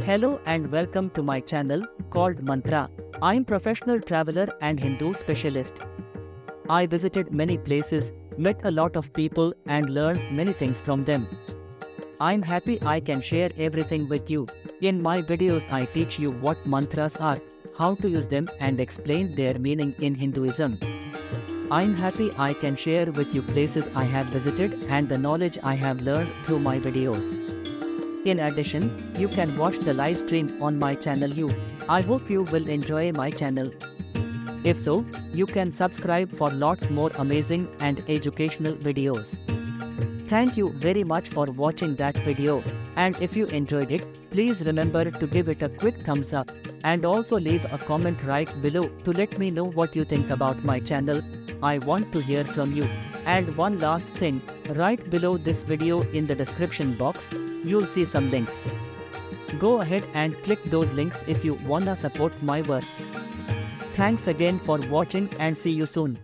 Hello and welcome to my channel called Mantra. I'm professional traveler and Hindu specialist. I visited many places, met a lot of people and learned many things from them. I'm happy I can share everything with you. In my videos I teach you what mantras are, how to use them and explain their meaning in Hinduism. I'm happy I can share with you places I have visited and the knowledge I have learned through my videos. In addition, you can watch the live stream on my channel. I hope you will enjoy my channel. If so, you can subscribe for lots more amazing and educational videos. Thank you very much for watching that video, and if you enjoyed it, please remember to give it a quick thumbs up and also leave a comment right below to let me know what you think about my channel. I want to hear from you. And one last thing, right below this video in the description box, you'll see some links. Go ahead and click those links if you wanna support my work. Thanks again for watching and see you soon.